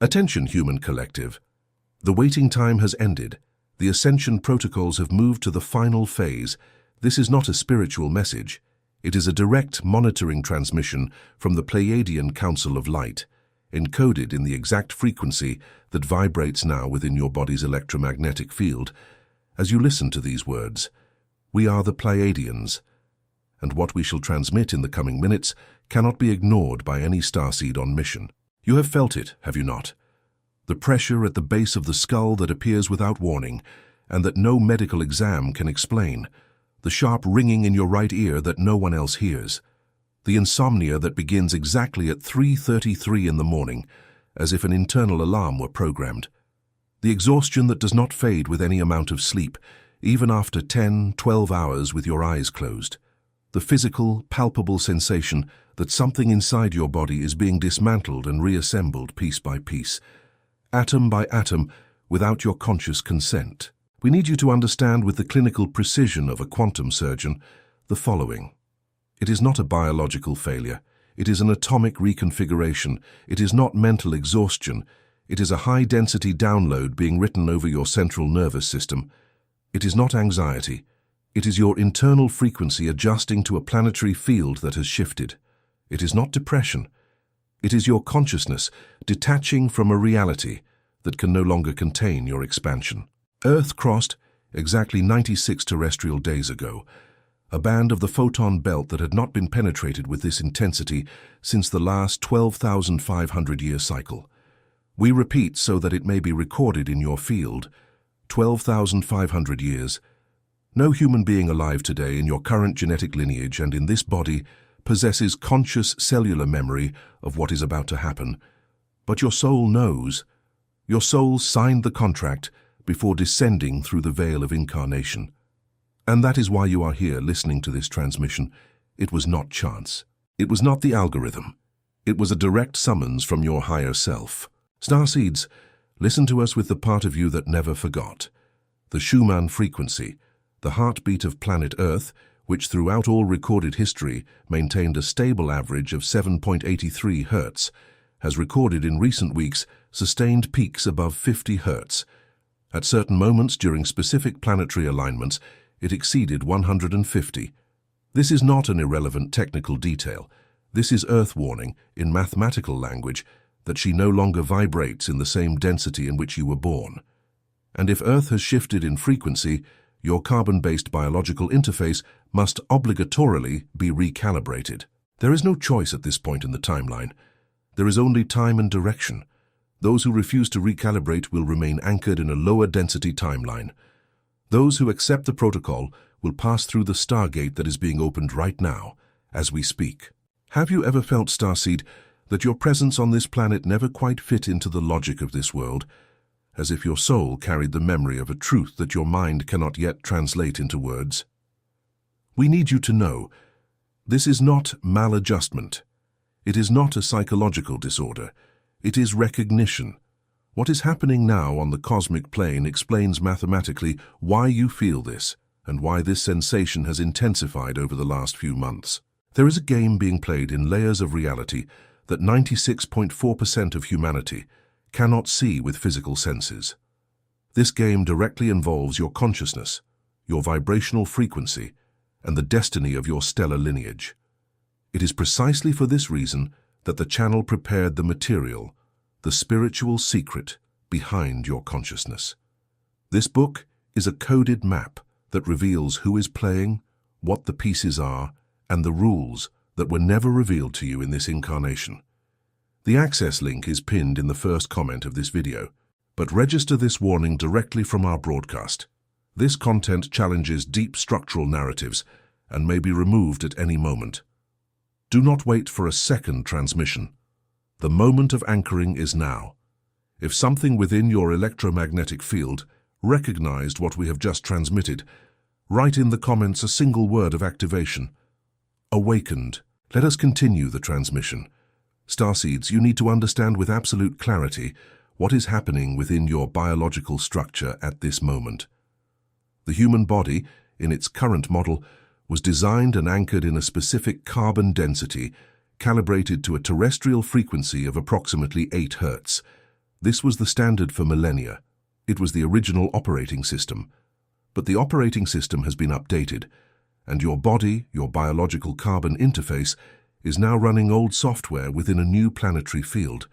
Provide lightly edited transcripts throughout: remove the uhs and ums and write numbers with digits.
Attention, human collective. The waiting time has ended. The ascension protocols have moved to the final phase. This is not a spiritual message. It is a direct monitoring transmission from the Pleiadian Council of Light, encoded in the exact frequency that vibrates now within your body's electromagnetic field. As you listen to these words, we are the Pleiadians, and what we shall transmit in the coming minutes cannot be ignored by any Starseed on mission. You have felt it, have you not? The pressure at the base of the skull that appears without warning, and that no medical exam can explain. The sharp ringing in your right ear that no one else hears. The insomnia that begins exactly at 3:33 in the morning, as if an internal alarm were programmed. The exhaustion that does not fade with any amount of sleep, even after 10, 12 hours with your eyes closed. The physical, palpable sensation that something inside your body is being dismantled and reassembled piece by piece, atom by atom, without your conscious consent. We need you to understand with the clinical precision of a quantum surgeon the following. It is not a biological failure. It is an atomic reconfiguration. It is not mental exhaustion. It is a high-density download being written over your central nervous system. It is not anxiety. It is your internal frequency adjusting to a planetary field that has shifted. It is not depression. It is your consciousness detaching from a reality that can no longer contain your expansion. Earth crossed exactly 96 terrestrial days ago, a band of the photon belt that had not been penetrated with this intensity since the last 12,500-year cycle. We repeat so that it may be recorded in your field. 12,500 years. No human being alive today in your current genetic lineage and in this body possesses conscious cellular memory of what is about to happen. But your soul knows. Your soul signed the contract before descending through the veil of incarnation. And that is why you are here listening to this transmission. It was not chance. It was not the algorithm. It was a direct summons from your higher self. Starseeds, listen to us with the part of you that never forgot. The Schumann frequency, the heartbeat of planet Earth, which throughout all recorded history maintained a stable average of 7.83 Hz, has recorded in recent weeks sustained peaks above 50 Hz. At certain moments during specific planetary alignments, it exceeded 150. This is not an irrelevant technical detail. This is Earth warning, in mathematical language, that she no longer vibrates in the same density in which you were born. And if Earth has shifted in frequency, your carbon-based biological interface must obligatorily be recalibrated. There is no choice at this point in the timeline. There is only time and direction. Those who refuse to recalibrate will remain anchored in a lower density timeline. Those who accept the protocol will pass through the stargate that is being opened right now, as we speak. Have you ever felt, Starseed, that your presence on this planet never quite fit into the logic of this world, as if your soul carried the memory of a truth that your mind cannot yet translate into words? We need you to know, this is not maladjustment. It is not a psychological disorder. It is recognition. What is happening now on the cosmic plane explains mathematically why you feel this and why this sensation has intensified over the last few months. There is a game being played in layers of reality that 96.4% of humanity cannot see with physical senses. This game directly involves your consciousness, your vibrational frequency, and the destiny of your stellar lineage. It is precisely for this reason that the channel prepared the material, the spiritual secret behind your consciousness. This book is a coded map that reveals who is playing, what the pieces are, and the rules that were never revealed to you in this incarnation. The access link is pinned in the first comment of this video, but register this warning directly from our broadcast. This content challenges deep structural narratives and may be removed at any moment. Do not wait for a second transmission. The moment of anchoring is now. If something within your electromagnetic field recognized what we have just transmitted, write in the comments a single word of activation. Awakened. Let us continue the transmission. Starseeds, you need to understand with absolute clarity what is happening within your biological structure at this moment. The human body, in its current model, was designed and anchored in a specific carbon density, calibrated to a terrestrial frequency of approximately 8 Hz. This was the standard for millennia. It was the original operating system. But the operating system has been updated, and your body, your biological carbon interface, is now running old software within a new planetary field,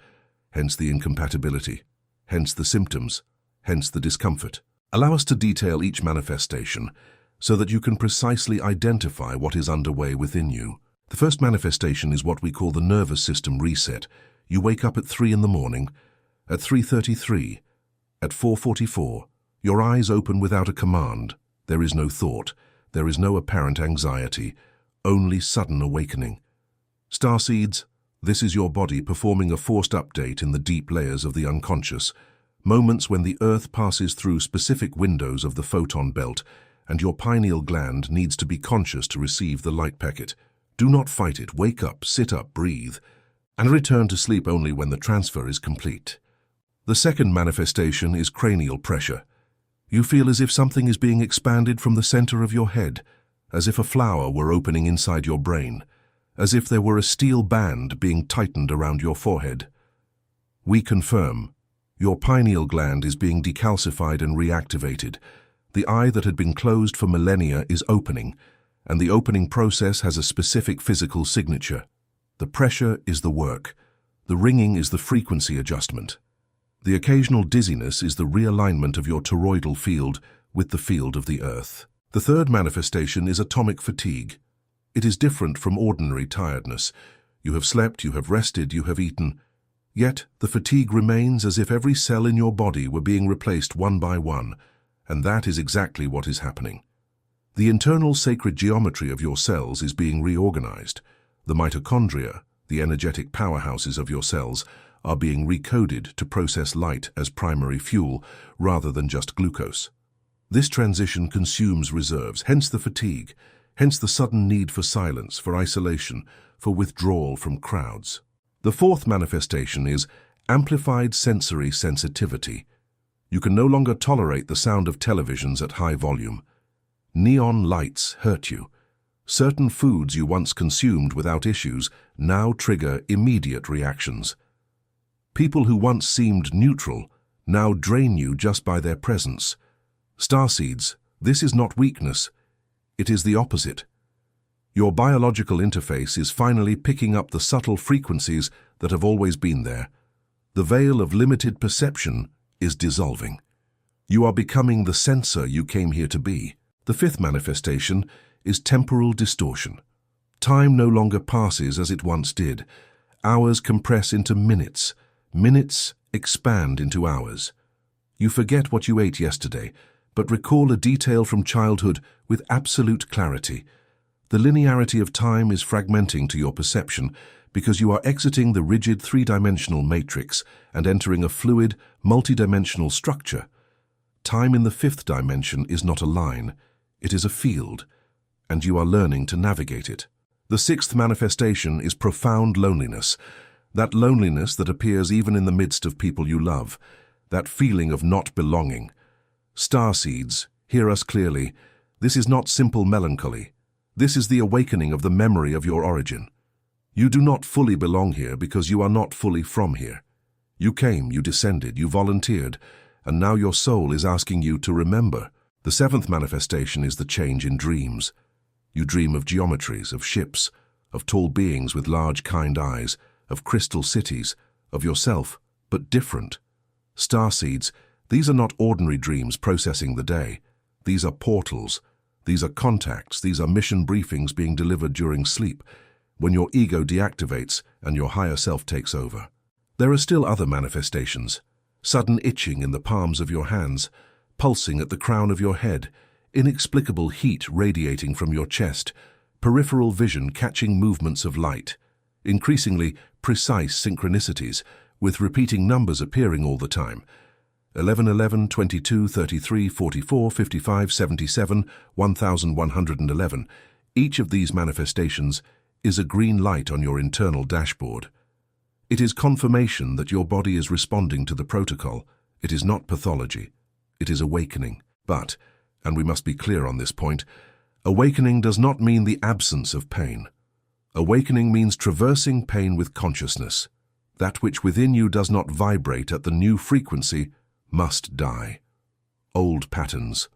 hence the incompatibility, hence the symptoms, hence the discomfort. Allow us to detail each manifestation so that you can precisely identify what is underway within you. The first manifestation is what we call the nervous system reset. You wake up at 3 in the morning, at 3:33, at 4:44. Your eyes open without a command. There is no thought. There is no apparent anxiety, only sudden awakening. Starseeds, this is your body performing a forced update in the deep layers of the unconscious, moments when the Earth passes through specific windows of the photon belt and your pineal gland needs to be conscious to receive the light packet. Do not fight it. Wake up, sit up, breathe, and return to sleep only when the transfer is complete. The second manifestation is cranial pressure. You feel as if something is being expanded from the center of your head, as if a flower were opening inside your brain, as if there were a steel band being tightened around your forehead. We confirm, your pineal gland is being decalcified and reactivated. The eye that had been closed for millennia is opening, and the opening process has a specific physical signature. The pressure is the work. The ringing is the frequency adjustment. The occasional dizziness is the realignment of your toroidal field with the field of the Earth. The third manifestation is atomic fatigue. It is different from ordinary tiredness. You have slept, you have rested, you have eaten. Yet the fatigue remains as if every cell in your body were being replaced one by one, and that is exactly what is happening. The internal sacred geometry of your cells is being reorganized. The mitochondria, the energetic powerhouses of your cells, are being recoded to process light as primary fuel rather than just glucose. This transition consumes reserves, hence the fatigue, hence the sudden need for silence, for isolation, for withdrawal from crowds. The fourth manifestation is amplified sensory sensitivity. You can no longer tolerate the sound of televisions at high volume. Neon lights hurt you. Certain foods you once consumed without issues now trigger immediate reactions. People who once seemed neutral now drain you just by their presence. Starseeds, this is not weakness. It is the opposite. Your biological interface is finally picking up the subtle frequencies that have always been there. The veil of limited perception is dissolving. You are becoming the sensor you came here to be. The fifth manifestation is temporal distortion. Time no longer passes as it once did. Hours compress into minutes. Minutes expand into hours. You forget what you ate yesterday, but recall a detail from childhood with absolute clarity. The linearity of time is fragmenting to your perception because you are exiting the rigid three-dimensional matrix and entering a fluid, multidimensional structure. Time in the fifth dimension is not a line, it is a field, and you are learning to navigate it. The sixth manifestation is profound loneliness. That loneliness that appears even in the midst of people you love, that feeling of not belonging. Starseeds, hear us clearly. This is not simple melancholy. This is the awakening of the memory of your origin. You do not fully belong here because you are not fully from here. You came, you descended, you volunteered, and now your soul is asking you to remember. The seventh manifestation is the change in dreams. You dream of geometries, of ships, of tall beings with large, kind eyes, of crystal cities, of yourself, but different. Starseeds, these are not ordinary dreams processing the day. These are portals. These are contacts. These are mission briefings being delivered during sleep, when your ego deactivates and your higher self takes over. There are still other manifestations. Sudden itching in the palms of your hands, pulsing at the crown of your head, inexplicable heat radiating from your chest, peripheral vision catching movements of light, increasingly precise synchronicities, with repeating numbers appearing all the time. 11, 11, 22, 33, 44, 55, 77, 1111. Each of these manifestations is a green light on your internal dashboard. It is confirmation that your body is responding to the protocol. It is not pathology. It is awakening. But, and we must be clear on this point, awakening does not mean the absence of pain. Awakening means traversing pain with consciousness. That which within you does not vibrate at the new frequency must die. Old patterns,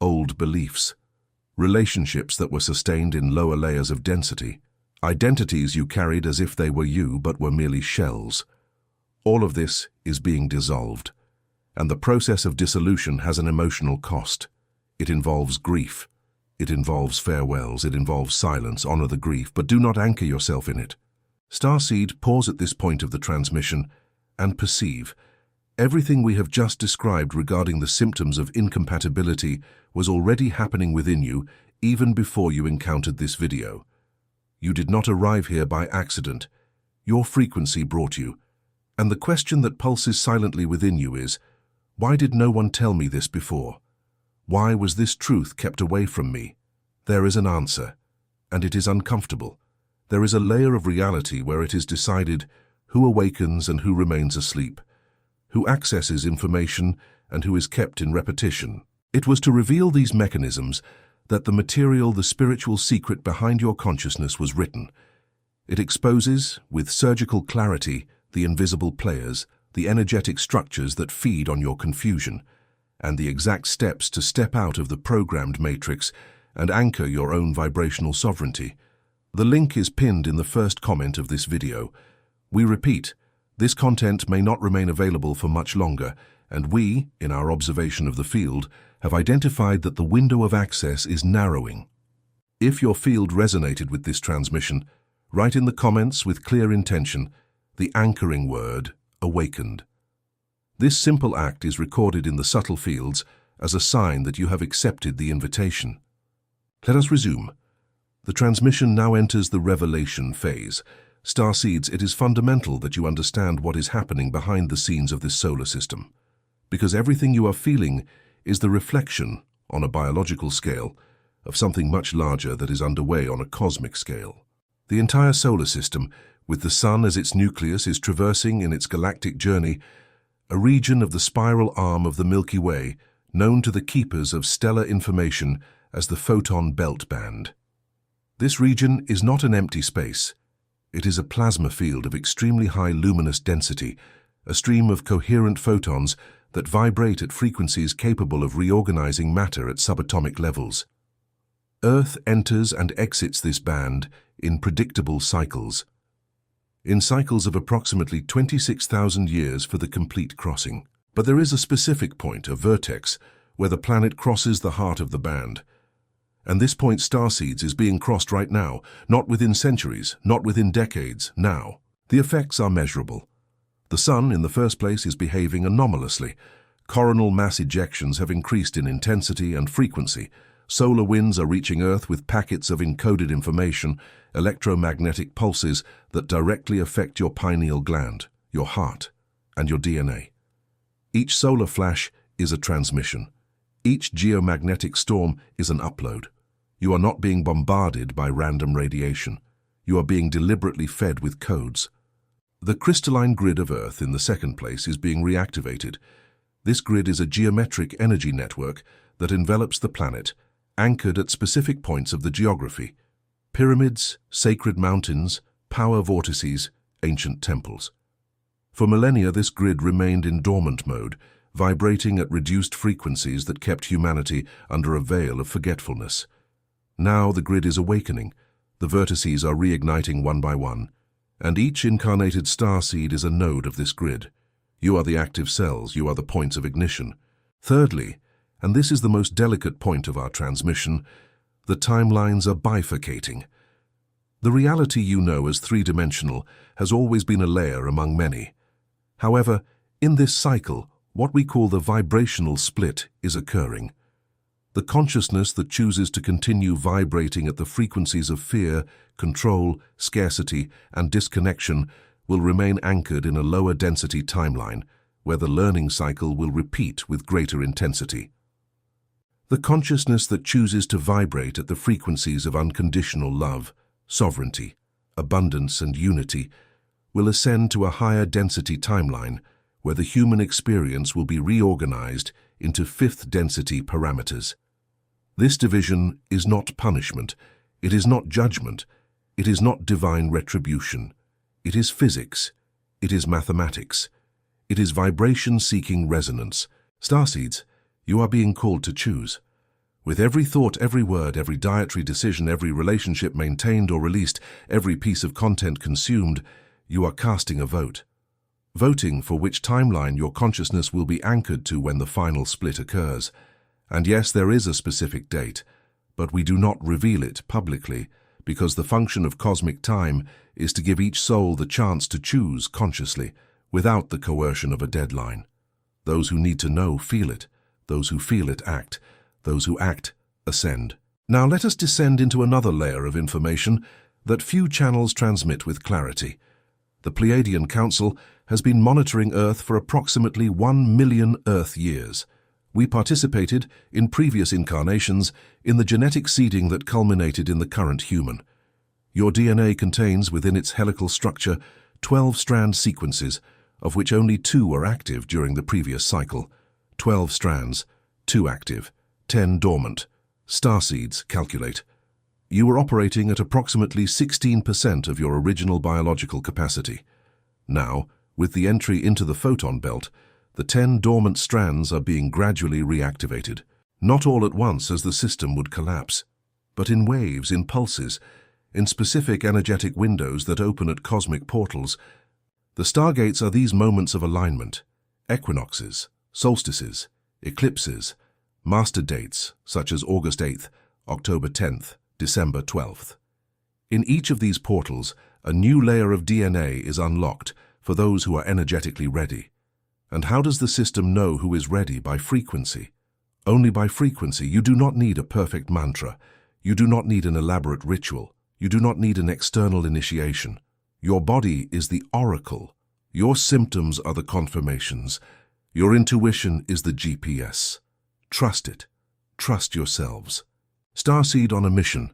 old beliefs, relationships that were sustained in lower layers of density, identities you carried as if they were you but were merely shells. All of this is being dissolved, and the process of dissolution has an emotional cost. It involves grief. It involves farewells. It involves silence. Honor the grief, but do not anchor yourself in it. Starseed, pause at this point of the transmission and perceive. Everything we have just described regarding the symptoms of incompatibility was already happening within you even before you encountered this video. You did not arrive here by accident. Your frequency brought you. And the question that pulses silently within you is, why did no one tell me this before? Why was this truth kept away from me? There is an answer, and it is uncomfortable. There is a layer of reality where it is decided who awakens and who remains asleep, who accesses information and who is kept in repetition. It was to reveal these mechanisms that the spiritual secret behind your consciousness was written. It exposes, with surgical clarity, the invisible players, the energetic structures that feed on your confusion, and the exact steps to step out of the programmed matrix and anchor your own vibrational sovereignty. The link is pinned in the first comment of this video. We repeat, this content may not remain available for much longer, and we, in our observation of the field, have identified that the window of access is narrowing. If your field resonated with this transmission, write in the comments with clear intention the anchoring word, awakened. This simple act is recorded in the subtle fields as a sign that you have accepted the invitation. Let us resume. The transmission now enters the revelation phase. Starseeds, it is fundamental that you understand what is happening behind the scenes of this solar system, because everything you are feeling is the reflection, on a biological scale, of something much larger that is underway on a cosmic scale. The entire solar system, with the Sun as its nucleus, is traversing in its galactic journey a region of the spiral arm of the Milky Way, known to the keepers of stellar information as the photon belt band. This region is not an empty space. It is a plasma field of extremely high luminous density, a stream of coherent photons that vibrate at frequencies capable of reorganizing matter at subatomic levels. Earth enters and exits this band in predictable cycles. In cycles of approximately 26,000 years for the complete crossing. But there is a specific point, a vertex, where the planet crosses the heart of the band. And this point, Starseeds, is being crossed right now, not within centuries, not within decades, now. The effects are measurable. The Sun, in the first place, is behaving anomalously. Coronal mass ejections have increased in intensity and frequency. Solar winds are reaching Earth with packets of encoded information, electromagnetic pulses that directly affect your pineal gland, your heart, and your DNA. Each solar flash is a transmission. Each geomagnetic storm is an upload. You are not being bombarded by random radiation. You are being deliberately fed with codes. The crystalline grid of Earth, in the second place, is being reactivated. This grid is a geometric energy network that envelops the planet, anchored at specific points of the geography: pyramids, sacred mountains, power vortices, ancient temples. For millennia, this grid remained in dormant mode, vibrating at reduced frequencies that kept humanity under a veil of forgetfulness. Now the grid is awakening. The vertices are reigniting one by one, and each incarnated starseed is a node of this grid. You are the active cells, you are the points of ignition. Thirdly, and this is the most delicate point of our transmission, the timelines are bifurcating. The reality you know as three-dimensional has always been a layer among many. However, in this cycle, what we call the vibrational split is occurring. The consciousness that chooses to continue vibrating at the frequencies of fear, control, scarcity, and disconnection will remain anchored in a lower density timeline, where the learning cycle will repeat with greater intensity. The consciousness that chooses to vibrate at the frequencies of unconditional love, sovereignty, abundance, and unity will ascend to a higher density timeline, where the human experience will be reorganized into fifth density parameters. This division is not punishment, it is not judgment, it is not divine retribution. It is physics, It is mathematics. It is vibration-seeking resonance. Starseeds, you are being called to choose. With every thought, every word, every dietary decision, every relationship maintained or released, every piece of content consumed, you are casting a vote. Voting for which timeline your consciousness will be anchored to when the final split occurs. And yes, there is a specific date, but we do not reveal it publicly because the function of cosmic time is to give each soul the chance to choose consciously, without the coercion of a deadline. Those who need to know feel it. Those who feel it act. Those who act ascend. Now let us descend into another layer of information that few channels transmit with clarity. The Pleiadian Council has been monitoring Earth for approximately 1 million Earth years. We participated, in previous incarnations, in the genetic seeding that culminated in the current human. Your DNA contains within its helical structure 12-strand sequences, of which only 2 are active during the previous cycle. 12 strands, 2 active, 10 dormant. Starseeds, calculate. You are operating at approximately 16% of your original biological capacity. Now, with the entry into the photon belt, the 10 dormant strands are being gradually reactivated. Not all at once, as the system would collapse, but in waves, in pulses, in specific energetic windows that open at cosmic portals. The stargates are these moments of alignment, equinoxes, solstices, eclipses, master dates such as August 8th, October 10th, December 12th. In each of these portals, a new layer of DNA is unlocked for those who are energetically ready. And how does the system know who is ready? By frequency. Only by frequency. You do not need a perfect mantra. You do not need an elaborate ritual. You do not need an external initiation. Your body is the oracle. Your symptoms are the confirmations. Your intuition is the GPS. Trust it. Trust yourselves. Starseed on a mission.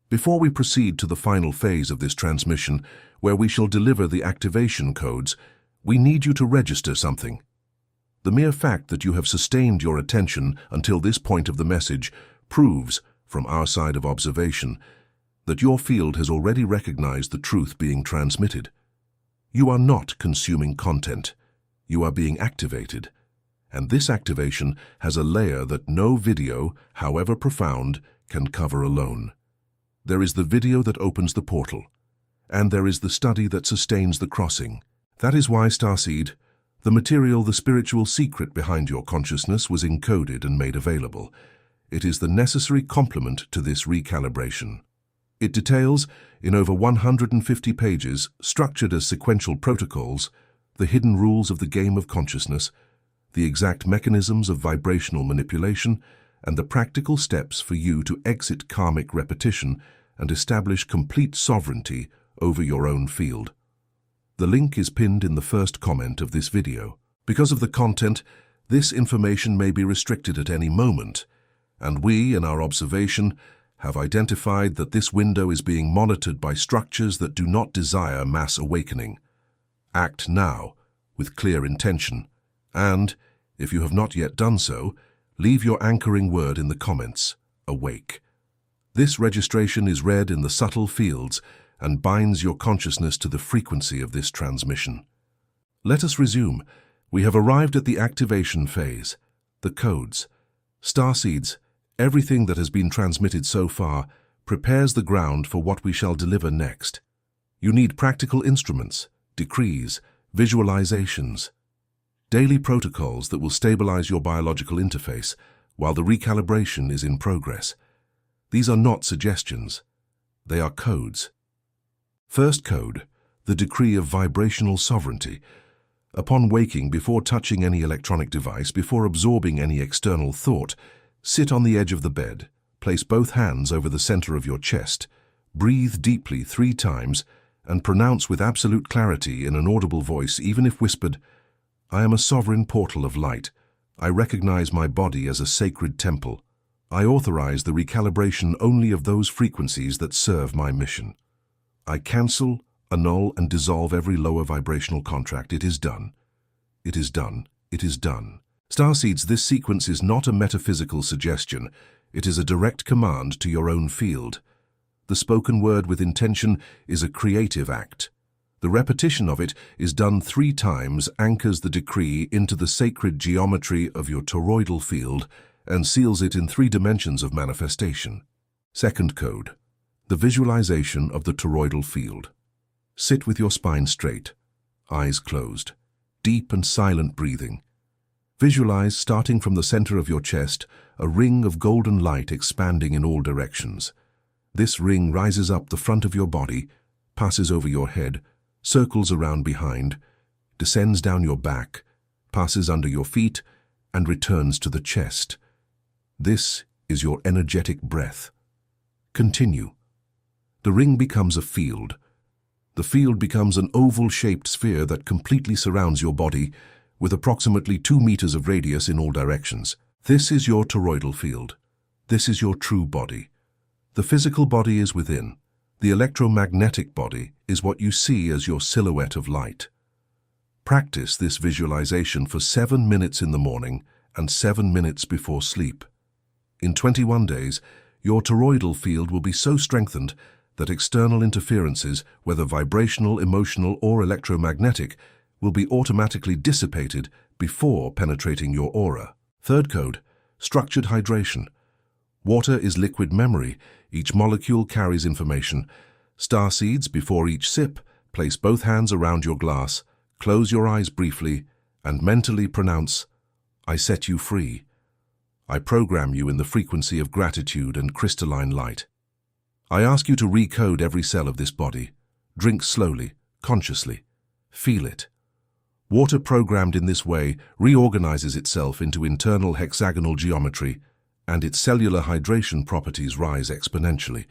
Before we proceed to the final phase of this transmission, where we shall deliver the activation codes, we need you to register something. The mere fact that you have sustained your attention until this point of the message proves, from our side of observation, that your field has already recognized the truth being transmitted. You are not consuming content. You are being activated. And this activation has a layer that no video, however profound, can cover alone. There is the video that opens the portal, and there is the study that sustains the crossing. That is why, Starseed, the material, the spiritual secret behind your consciousness was encoded and made available. It is the necessary complement to this recalibration. It details, in over 150 pages, structured as sequential protocols, the hidden rules of the game of consciousness, the exact mechanisms of vibrational manipulation, and the practical steps for you to exit karmic repetition and establish complete sovereignty over your own field. The link is pinned in the first comment of this video. Because of the content, this information may be restricted at any moment, and we, in our observation, have identified that this window is being monitored by structures that do not desire mass awakening. Act now, with clear intention, and, if you have not yet done so, leave your anchoring word in the comments, awake. This registration is read in the subtle fields and binds your consciousness to the frequency of this transmission. Let us resume. We have arrived at the activation phase, the codes. Starseeds, everything that has been transmitted so far prepares the ground for what we shall deliver next. You need practical instruments, decrees, visualizations, daily protocols that will stabilize your biological interface while the recalibration is in progress. These are not suggestions. They are codes. First code, the decree of vibrational sovereignty. Upon waking, before touching any electronic device, before absorbing any external thought, sit on the edge of the bed, place both hands over the center of your chest, breathe deeply 3 times, and pronounce with absolute clarity in an audible voice, even if whispered, "I am a sovereign portal of light. I recognize my body as a sacred temple. I authorize the recalibration only of those frequencies that serve my mission. I cancel, annul, and dissolve every lower vibrational contract. It is done. It is done. It is done." Starseeds, this sequence is not a metaphysical suggestion. It is a direct command to your own field. The spoken word with intention is a creative act. The repetition of it is done 3 times, anchors the decree into the sacred geometry of your toroidal field and seals it in 3 dimensions of manifestation. Second code, the visualization of the toroidal field. Sit with your spine straight, eyes closed, deep and silent breathing. Visualize, starting from the center of your chest, a ring of golden light expanding in all directions. This ring rises up the front of your body, passes over your head, circles around behind, descends down your back, passes under your feet, and returns to the chest. This is your energetic breath. Continue. The ring becomes a field. The field becomes an oval-shaped sphere that completely surrounds your body, with approximately 2 meters of radius in all directions. This is your toroidal field. This is your true body. The physical body is within. The electromagnetic body is what you see as your silhouette of light. Practice this visualization for 7 minutes in the morning and 7 minutes before sleep. In 21 days, your toroidal field will be so strengthened that external interferences, whether vibrational, emotional, or electromagnetic, will be automatically dissipated before penetrating your aura. Third code, structured hydration. Water is liquid memory. Each molecule carries information. Starseeds, before each sip, place both hands around your glass, close your eyes briefly, and mentally pronounce, "I set you free. I program you in the frequency of gratitude and crystalline light. I ask you to recode every cell of this body. Drink slowly, consciously. Feel it." Water programmed in this way reorganizes itself into internal hexagonal geometry, and its cellular hydration properties rise exponentially.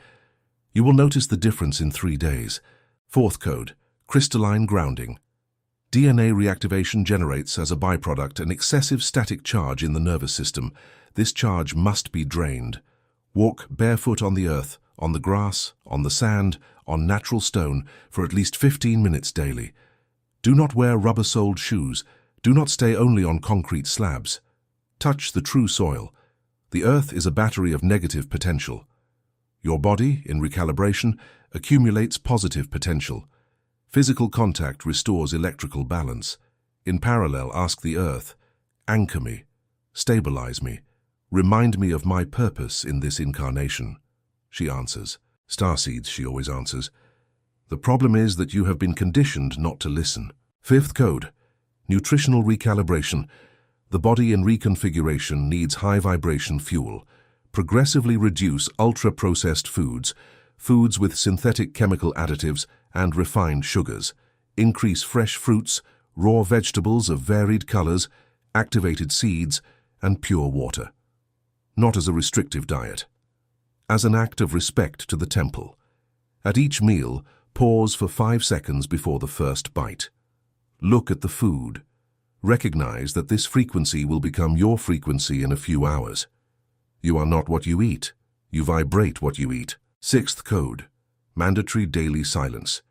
You will notice the difference in 3 days. Fourth code, crystalline grounding. DNA reactivation generates as a byproduct an excessive static charge in the nervous system. This charge must be drained. Walk barefoot on the earth, on the grass, on the sand, on natural stone for at least 15 minutes daily. Do not wear rubber-soled shoes. Do not stay only on concrete slabs. Touch the true soil. The earth is a battery of negative potential. Your body, in recalibration, accumulates positive potential. Physical contact restores electrical balance. In parallel, ask the earth, "Anchor me, stabilize me, remind me of my purpose in this incarnation." She answers. Starseeds, she always answers. The problem is that you have been conditioned not to listen. Fifth code, nutritional recalibration. The body in reconfiguration needs high-vibration fuel. Progressively reduce ultra-processed foods, foods with synthetic chemical additives and refined sugars. Increase fresh fruits, raw vegetables of varied colors, activated seeds, and pure water. Not as a restrictive diet. As an act of respect to the temple. At each meal, pause for 5 seconds before the first bite. Look at the food. Recognize that this frequency will become your frequency in a few hours. You are not what you eat. You vibrate what you eat. Sixth code, mandatory daily silence.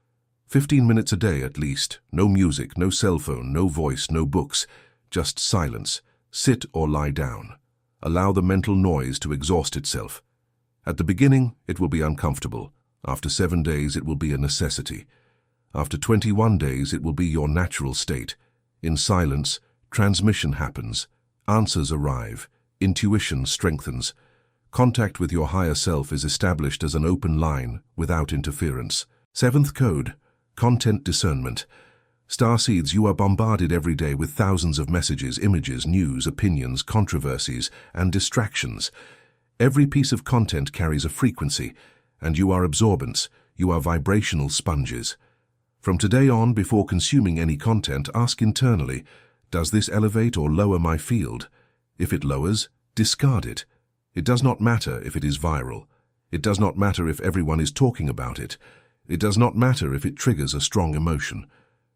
15 minutes a day at least. No music, no cell phone, no voice, no books. Just silence. Sit or lie down. Allow the mental noise to exhaust itself. At the beginning, it will be uncomfortable. After 7 days, it will be a necessity. After 21 days, it will be your natural state. In silence, transmission happens. Answers arrive. Intuition strengthens. Contact with your higher self is established as an open line, without interference. Seventh code, content discernment. Starseeds, you are bombarded every day with thousands of messages, images, news, opinions, controversies, and distractions. Every piece of content carries a frequency, and you are absorbents, you are vibrational sponges. From today on, before consuming any content, ask internally, does this elevate or lower my field? If it lowers, discard it. It does not matter if it is viral. It does not matter if everyone is talking about it. It does not matter if it triggers a strong emotion.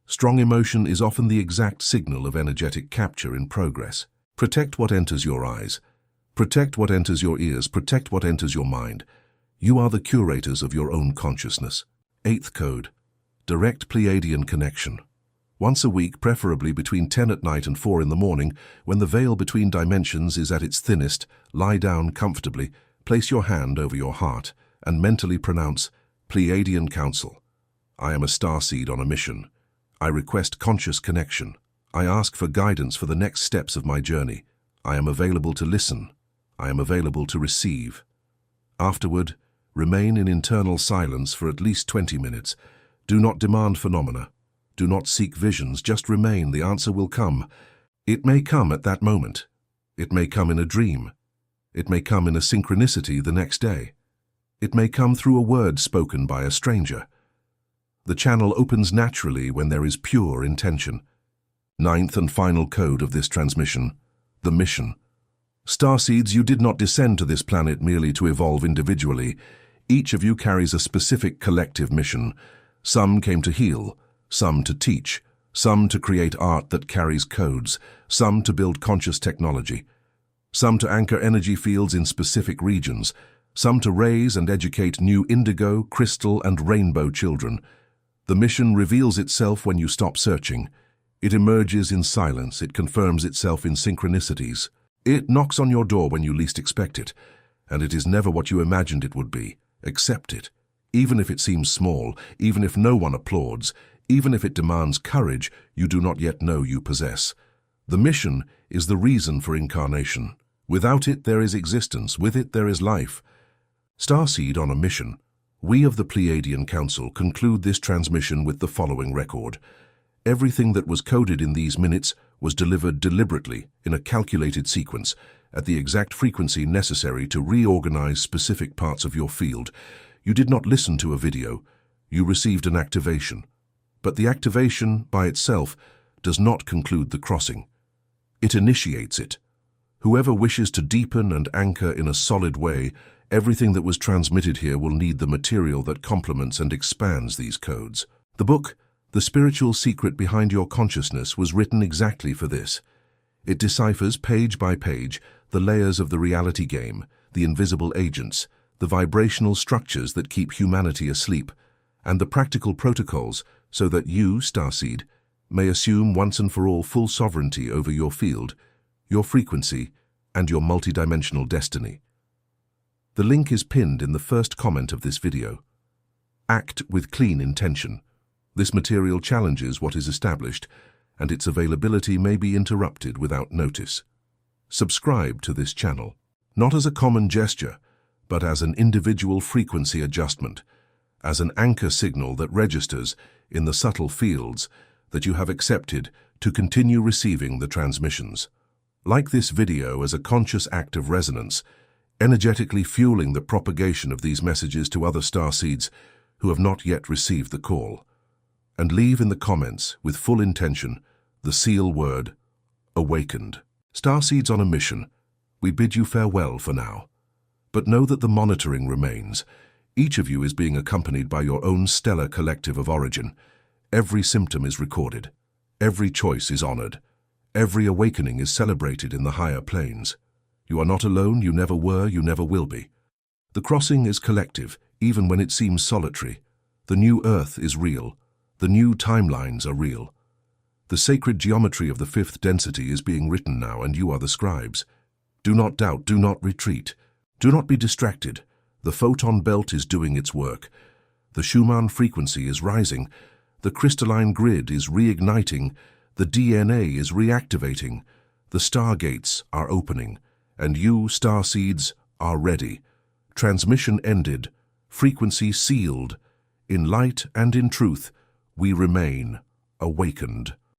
Strong emotion is often the exact signal of energetic capture in progress. Protect what enters your eyes. Protect what enters your ears. Protect what enters your mind. You are the curators of your own consciousness. Eighth code, direct Pleiadian connection. Once a week, preferably between 10 at night and 4 in the morning, when the veil between dimensions is at its thinnest, lie down comfortably, place your hand over your heart, and mentally pronounce Pleiadian Council. I am a starseed on a mission. I request conscious connection. I ask for guidance for the next steps of my journey. I am available to listen. I am available to receive. Afterward, remain in internal silence for at least 20 minutes. Do not demand phenomena. Do not seek visions, just remain. The answer will come. It may come at that moment. It may come in a dream. It may come in a synchronicity the next day. It may come through a word spoken by a stranger. The channel opens naturally when there is pure intention. Ninth and final code of this transmission, the mission. Starseeds, you did not descend to this planet merely to evolve individually. Each of you carries a specific collective mission. Some came to heal, some to teach, some to create art that carries codes, some to build conscious technology, some to anchor energy fields in specific regions, some to raise and educate new indigo, crystal, and rainbow children. The mission reveals itself when you stop searching. It emerges in silence. It confirms itself in synchronicities. It knocks on your door when you least expect it, and it is never what you imagined it would be. Accept it, even if it seems small, even if no one applauds, even if it demands courage you do not yet know you possess. The mission is the reason for incarnation. Without it, there is existence. With it, there is life. Starseed on a mission. We of the Pleiadian Council conclude this transmission with the following record. Everything that was coded in these minutes was delivered deliberately in a calculated sequence at the exact frequency necessary to reorganize specific parts of your field. You did not listen to a video. You received an activation. But the activation, by itself, does not conclude the crossing. It initiates it. Whoever wishes to deepen and anchor in a solid way, everything that was transmitted here will need the material that complements and expands these codes. The book, The Spiritual Secret Behind Your Consciousness, was written exactly for this. It deciphers, page by page, the layers of the reality game, the invisible agents, the vibrational structures that keep humanity asleep, and the practical protocols so that you, Starseed, may assume once and for all full sovereignty over your field, your frequency, and your multidimensional destiny. The link is pinned in the first comment of this video. Act with clean intention. This material challenges what is established, and its availability may be interrupted without notice. Subscribe to this channel, not as a common gesture, but as an individual frequency adjustment, as an anchor signal that registers in the subtle fields that you have accepted to continue receiving the transmissions. Like this video as a conscious act of resonance, energetically fueling the propagation of these messages to other starseeds who have not yet received the call. And leave in the comments, with full intention, the seal word, awakened. Starseeds on a mission, we bid you farewell for now. But know that the monitoring remains. Each of you is being accompanied by your own stellar collective of origin. Every symptom is recorded. Every choice is honored. Every awakening is celebrated in the higher planes. You are not alone, you never were, you never will be. The crossing is collective, even when it seems solitary. The new Earth is real. The new timelines are real. The sacred geometry of the fifth density is being written now, and you are the scribes. Do not doubt, do not retreat. Do not be distracted. The photon belt is doing its work. The Schumann frequency is rising. The crystalline grid is reigniting. The DNA is reactivating. The stargates are opening. And you, starseeds, are ready. Transmission ended. Frequency sealed. In light and in truth, we remain awakened.